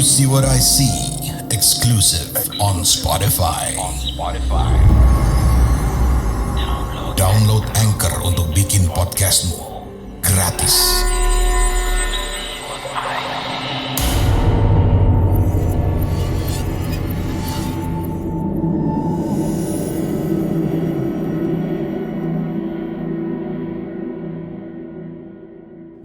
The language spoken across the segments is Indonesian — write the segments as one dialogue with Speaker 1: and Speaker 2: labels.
Speaker 1: See What I See, exclusive on Spotify. Download Anchor untuk bikin podcastmu gratis.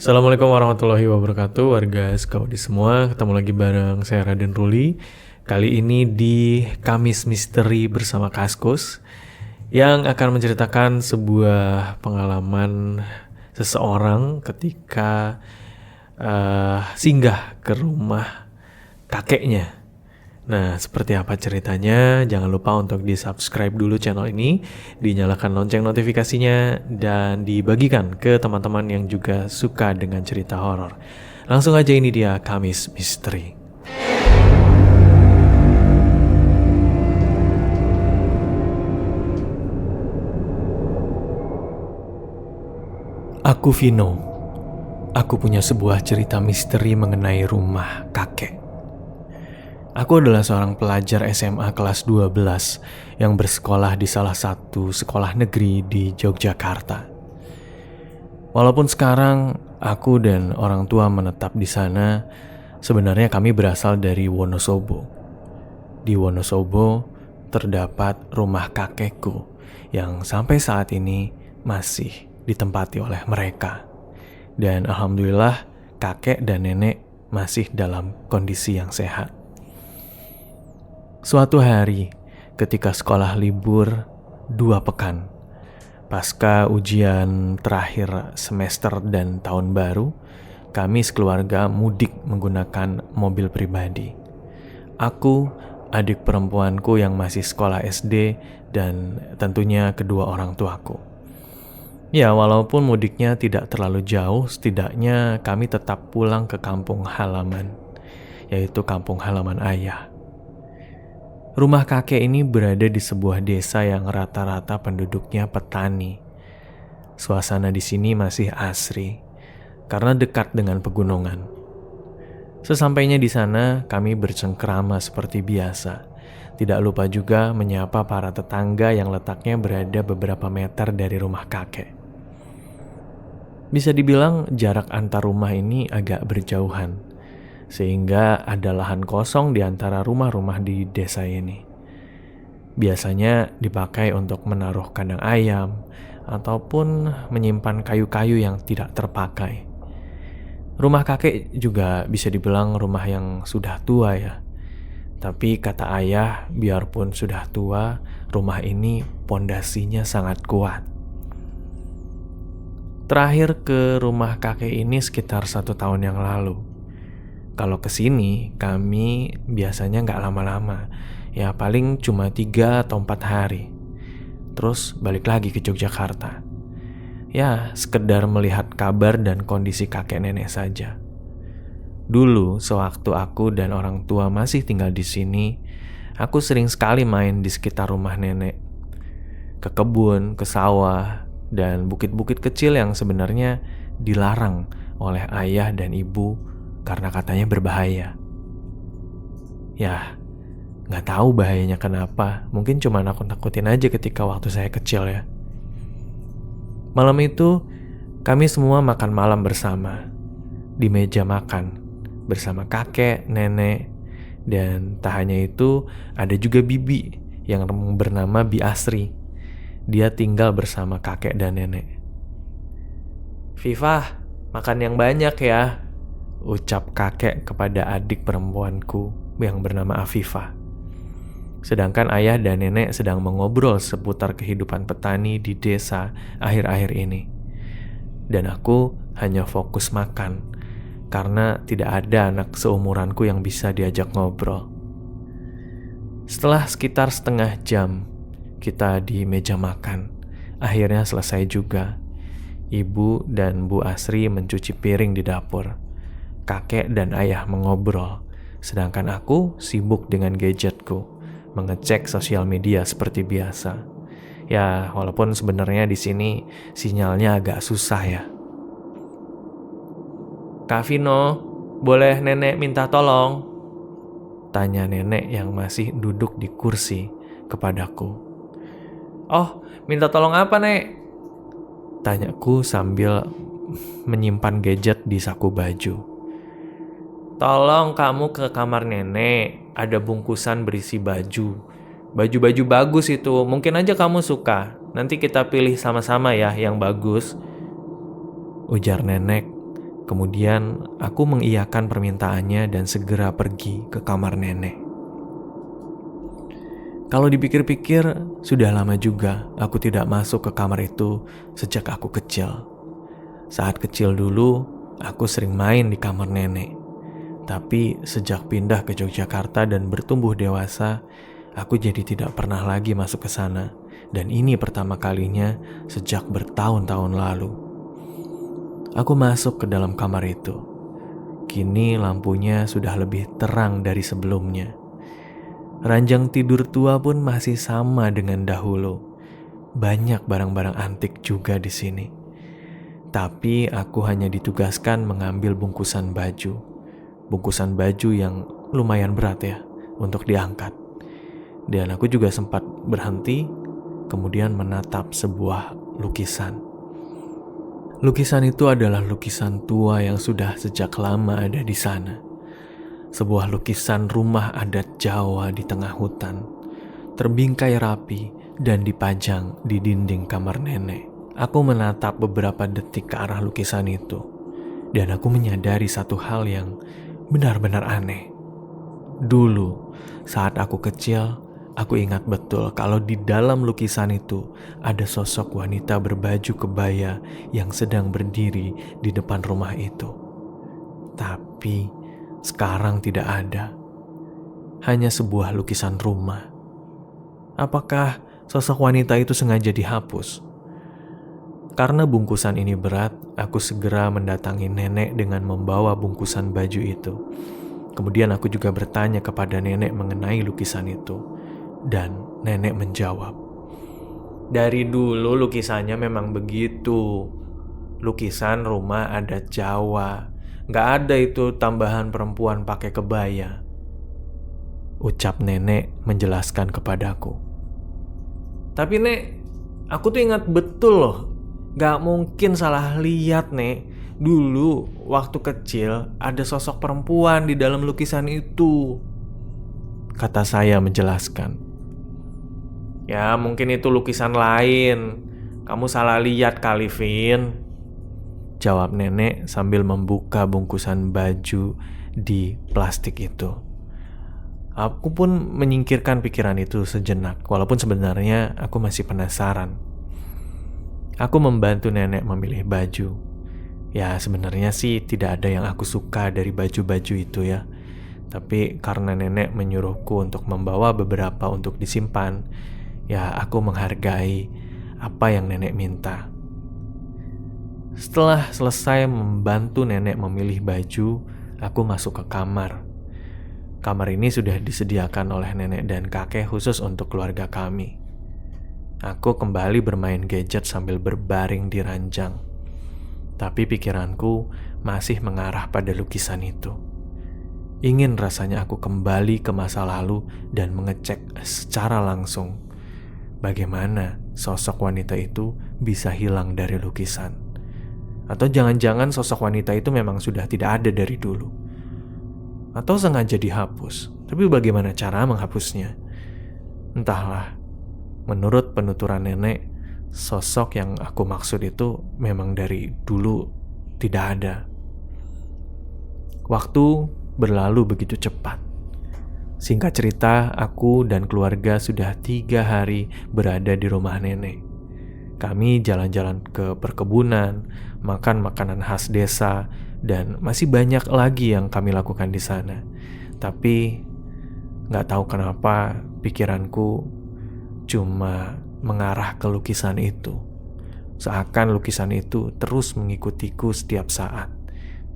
Speaker 2: Assalamualaikum warahmatullahi wabarakatuh, warga Skaudi semua. Ketemu lagi bareng saya Raden Ruli. Kali ini di Kamis Misteri bersama Kaskus, yang akan menceritakan sebuah pengalaman seseorang ketika singgah ke rumah kakeknya. Nah, seperti apa ceritanya? Jangan lupa untuk di-subscribe dulu channel ini, dinyalakan lonceng notifikasinya, dan dibagikan ke teman-teman yang juga suka dengan cerita horor. Langsung aja, ini dia Kamis Misteri. Aku Vino. Aku punya sebuah cerita misteri mengenai rumah kakek. Aku adalah seorang pelajar SMA kelas 12 yang bersekolah di salah satu sekolah negeri di Yogyakarta. Walaupun sekarang aku dan orang tua menetap di sana, sebenarnya kami berasal dari Wonosobo. Di Wonosobo terdapat rumah kakekku yang sampai saat ini masih ditempati oleh mereka. Dan alhamdulillah kakek dan nenek masih dalam kondisi yang sehat. Suatu hari, ketika sekolah libur 2 pekan, pasca ujian terakhir semester dan tahun baru, kami sekeluarga mudik menggunakan mobil pribadi. Aku, adik perempuanku yang masih sekolah SD, dan tentunya kedua orang tuaku. Ya, walaupun mudiknya tidak terlalu jauh, setidaknya kami tetap pulang ke kampung halaman, yaitu kampung halaman ayah. Rumah kakek ini berada di sebuah desa yang rata-rata penduduknya petani. Suasana di sini masih asri karena dekat dengan pegunungan. Sesampainya di sana, kami bercengkrama seperti biasa. Tidak lupa juga menyapa para tetangga yang letaknya berada beberapa meter dari rumah kakek. Bisa dibilang jarak antar rumah ini agak berjauhan, sehingga ada lahan kosong di antara rumah-rumah di desa ini. Biasanya dipakai untuk menaruh kandang ayam ataupun menyimpan kayu-kayu yang tidak terpakai. Rumah kakek juga bisa dibilang rumah yang sudah tua ya. Tapi kata ayah, biarpun sudah tua, rumah ini pondasinya sangat kuat. Terakhir ke rumah kakek ini sekitar 1 tahun yang lalu. Kalau kesini, kami biasanya nggak lama-lama. Ya paling cuma 3 atau 4 hari. Terus balik lagi ke Yogyakarta. Ya, sekedar melihat kabar dan kondisi kakek nenek saja. Dulu, sewaktu aku dan orang tua masih tinggal di sini, aku sering sekali main di sekitar rumah nenek. Ke kebun, ke sawah, dan bukit-bukit kecil yang sebenarnya dilarang oleh ayah dan ibu karena katanya berbahaya. Ya, gak tahu bahayanya kenapa. Mungkin cuma nakut-nakutin aja ketika waktu saya kecil ya. Malam itu, kami semua makan malam bersama. Di meja makan. Bersama kakek, nenek. Dan tak hanya itu, ada juga bibi yang bernama Bi Asri. Dia tinggal bersama kakek dan nenek. "Viva, makan yang banyak ya," ucap kakek kepada adik perempuanku yang bernama Afifah. Sedangkan ayah dan nenek sedang mengobrol seputar kehidupan petani di desa akhir-akhir ini. Dan aku hanya fokus makan, karena tidak ada anak seumuranku yang bisa diajak ngobrol. Setelah sekitar setengah jam, kita di meja makan. Akhirnya selesai juga. Ibu dan Bu Asri mencuci piring di dapur. Kakek dan ayah mengobrol, sedangkan aku sibuk dengan gadgetku, mengecek sosial media seperti biasa. Ya, walaupun sebenarnya di sini sinyalnya agak susah ya. "Kak Vino, boleh nenek minta tolong?" Tanya nenek yang masih duduk di kursi kepadaku. "Oh, minta tolong apa, Nek?" Tanyaku sambil menyimpan gadget di saku baju. "Tolong kamu ke kamar nenek, ada bungkusan berisi baju. Baju-baju bagus itu, mungkin aja kamu suka. Nanti kita pilih sama-sama ya yang bagus," ujar nenek. Kemudian aku mengiyakan permintaannya dan segera pergi ke kamar nenek. Kalau dipikir-pikir, sudah lama juga aku tidak masuk ke kamar itu sejak aku kecil. Saat kecil dulu, aku sering main di kamar nenek. Tapi sejak pindah ke Yogyakarta dan bertumbuh dewasa, aku jadi tidak pernah lagi masuk ke sana. Dan ini pertama kalinya sejak bertahun-tahun lalu. Aku masuk ke dalam kamar itu. Kini lampunya sudah lebih terang dari sebelumnya. Ranjang tidur tua pun masih sama dengan dahulu. Banyak barang-barang antik juga di sini. Tapi aku hanya ditugaskan mengambil bungkusan baju. Bungkusan baju yang lumayan berat ya untuk diangkat. Dan aku juga sempat berhenti, kemudian menatap sebuah lukisan. Lukisan itu adalah lukisan tua yang sudah sejak lama ada di sana. Sebuah lukisan rumah adat Jawa di tengah hutan, terbingkai rapi dan dipajang di dinding kamar nenek. Aku menatap beberapa detik ke arah lukisan itu, dan aku menyadari satu hal yang benar-benar aneh. Dulu, saat aku kecil, aku ingat betul kalau di dalam lukisan itu ada sosok wanita berbaju kebaya yang sedang berdiri di depan rumah itu. Tapi sekarang tidak ada. Hanya sebuah lukisan rumah. Apakah sosok wanita itu sengaja dihapus? Karena bungkusan ini berat, aku segera mendatangi nenek dengan membawa bungkusan baju itu. Kemudian aku juga bertanya kepada nenek mengenai lukisan itu. Dan nenek menjawab, "Dari dulu lukisannya memang begitu. Lukisan rumah adat Jawa. Gak ada itu tambahan perempuan pakai kebaya," ucap nenek menjelaskan kepadaku. "Tapi Nek, aku tuh ingat betul loh. Gak mungkin salah lihat, Nek. Dulu waktu kecil ada sosok perempuan di dalam lukisan itu," kata saya menjelaskan. "Ya mungkin itu lukisan lain. Kamu salah lihat kali, Vin," jawab nenek sambil membuka bungkusan baju di plastik itu. Aku pun menyingkirkan pikiran itu sejenak, walaupun sebenarnya aku masih penasaran. Aku membantu nenek memilih baju. Ya sebenarnya sih tidak ada yang aku suka dari baju-baju itu ya. Tapi karena nenek menyuruhku untuk membawa beberapa untuk disimpan, ya aku menghargai apa yang nenek minta. Setelah selesai membantu nenek memilih baju, aku masuk ke kamar. Kamar ini sudah disediakan oleh nenek dan kakek khusus untuk keluarga kami. Aku kembali bermain gadget sambil berbaring di ranjang. Tapi pikiranku masih mengarah pada lukisan itu. Ingin rasanya aku kembali ke masa lalu dan mengecek secara langsung bagaimana sosok wanita itu bisa hilang dari lukisan. Atau jangan-jangan sosok wanita itu memang sudah tidak ada dari dulu. Atau sengaja dihapus. Tapi bagaimana cara menghapusnya? Entahlah. Menurut penuturan nenek, sosok yang aku maksud itu memang dari dulu tidak ada. Waktu berlalu begitu cepat. Singkat cerita, aku dan keluarga sudah 3 hari berada di rumah nenek. Kami jalan-jalan ke perkebunan, makan makanan khas desa, dan masih banyak lagi yang kami lakukan di sana. Tapi gak tahu kenapa pikiranku cuma mengarah ke lukisan itu. Seakan lukisan itu terus mengikutiku setiap saat.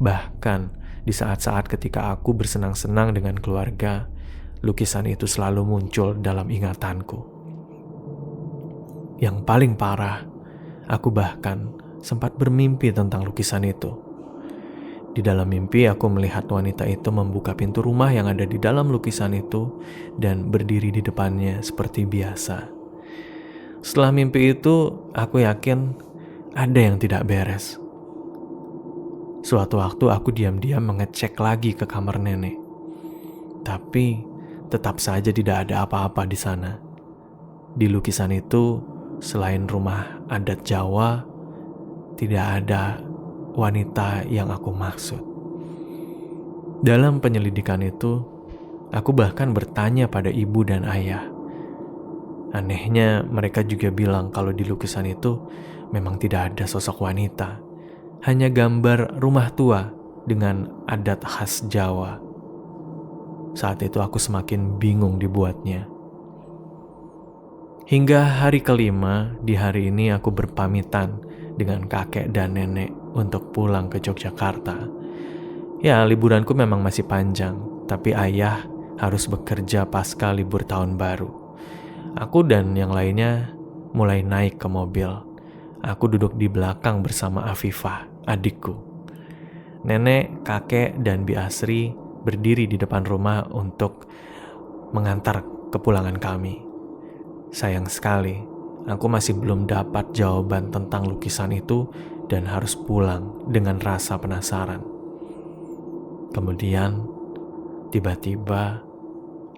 Speaker 2: Bahkan di saat-saat ketika aku bersenang-senang dengan keluarga, lukisan itu selalu muncul dalam ingatanku. Yang paling parah, aku bahkan sempat bermimpi tentang lukisan itu. Di dalam mimpi aku melihat wanita itu membuka pintu rumah yang ada di dalam lukisan itu dan berdiri di depannya seperti biasa. Setelah mimpi itu, aku yakin ada yang tidak beres. Suatu waktu aku diam-diam mengecek lagi ke kamar nenek. Tapi tetap saja tidak ada apa-apa di sana. Di lukisan itu, selain rumah adat Jawa, tidak ada wanita yang aku maksud. Dalam penyelidikan itu, aku bahkan bertanya pada ibu dan ayah. Anehnya, mereka juga bilang kalau di lukisan itu memang tidak ada sosok wanita. Hanya gambar rumah tua dengan adat khas Jawa. Saat itu aku semakin bingung dibuatnya. Hingga hari kelima, di hari ini aku berpamitan dengan kakek dan nenek untuk pulang ke Yogyakarta. Ya, liburanku memang masih panjang, tapi ayah harus bekerja pasca libur tahun baru. Aku dan yang lainnya mulai naik ke mobil. Aku duduk di belakang bersama Afifah, adikku. Nenek, kakek, dan Bi Asri berdiri di depan rumah untuk mengantar kepulangan kami. Sayang sekali, aku masih belum dapat jawaban tentang lukisan itu dan harus pulang dengan rasa penasaran. Kemudian, tiba-tiba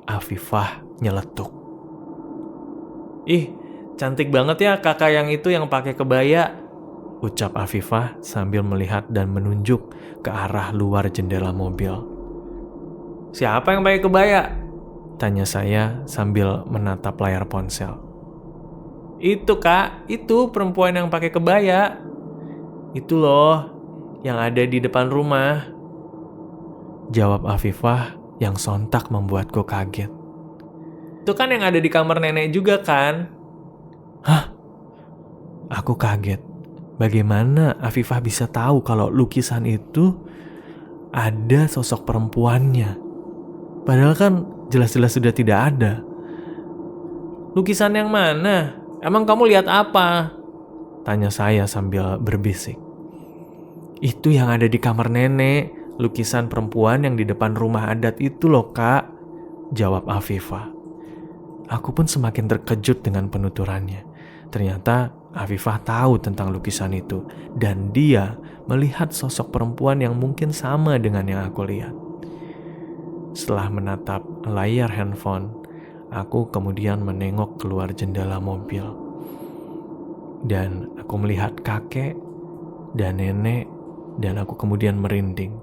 Speaker 2: Afifah nyeletuk. "Ih, cantik banget ya kakak yang itu yang pakai kebaya," ucap Afifah sambil melihat dan menunjuk ke arah luar jendela mobil. "Siapa yang pakai kebaya?" tanya saya sambil menatap layar ponsel. "Itu kak, itu perempuan yang pakai kebaya. Itu loh, yang ada di depan rumah," jawab Afifah yang sontak membuatku kaget. "Itu kan yang ada di kamar nenek juga kan?" Hah? Aku kaget. Bagaimana Afifah bisa tahu kalau lukisan itu ada sosok perempuannya? Padahal kan jelas-jelas sudah tidak ada. "Lukisan yang mana? Emang kamu lihat apa?" tanya saya sambil berbisik. "Itu yang ada di kamar nenek, lukisan perempuan yang di depan rumah adat itu loh kak," jawab Afifah. Aku pun semakin terkejut dengan penuturannya. Ternyata Afifah tahu tentang lukisan itu dan dia melihat sosok perempuan yang mungkin sama dengan yang aku lihat. Setelah menatap layar handphone, aku kemudian menengok keluar jendela mobil. Dan aku melihat kakek dan nenek dan aku kemudian merinding.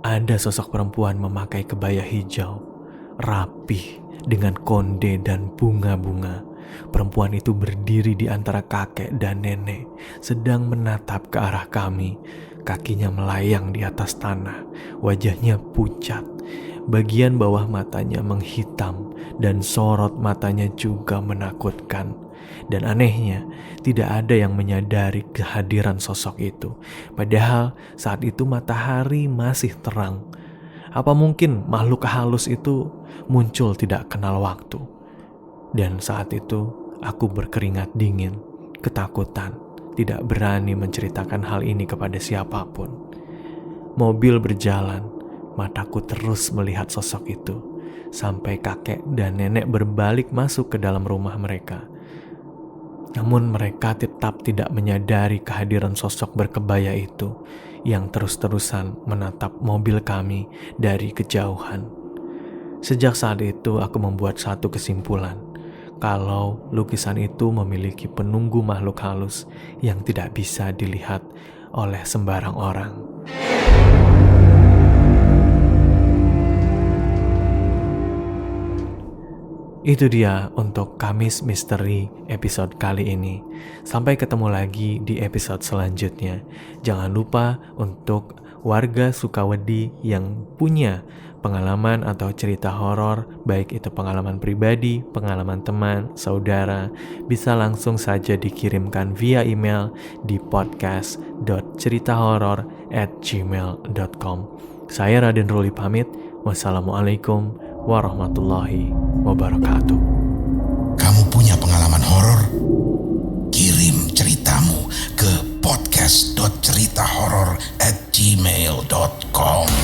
Speaker 2: Ada sosok perempuan memakai kebaya hijau, rapih dengan konde dan bunga-bunga. Perempuan itu berdiri di antara kakek dan nenek, sedang menatap ke arah kami. Kakinya melayang di atas tanah, wajahnya pucat. Bagian bawah matanya menghitam dan sorot matanya juga menakutkan. Dan anehnya, tidak ada yang menyadari kehadiran sosok itu. Padahal saat itu matahari masih terang. Apa mungkin makhluk halus itu muncul tidak kenal waktu? Dan saat itu aku berkeringat dingin, ketakutan, tidak berani menceritakan hal ini kepada siapapun. Mobil berjalan, mataku terus melihat sosok itu, sampai kakek dan nenek berbalik masuk ke dalam rumah mereka. Namun mereka tetap tidak menyadari kehadiran sosok berkebaya itu yang terus-terusan menatap mobil kami dari kejauhan. Sejak saat itu aku membuat satu kesimpulan, kalau lukisan itu memiliki penunggu makhluk halus yang tidak bisa dilihat oleh sembarang orang. Itu dia untuk Kamis Misteri episode kali ini. Sampai ketemu lagi di episode selanjutnya. Jangan lupa untuk warga Sukawedi yang punya pengalaman atau cerita horor, baik itu pengalaman pribadi, pengalaman teman, saudara, bisa langsung saja dikirimkan via email di podcast.ceritahoror@gmail.com. Saya Raden Ruli pamit. Wassalamualaikum warahmatullahi wabarakatuh.
Speaker 1: Kamu punya pengalaman horor? Kirim ceritamu ke podcast podcast.ceritahoror@gmail.com.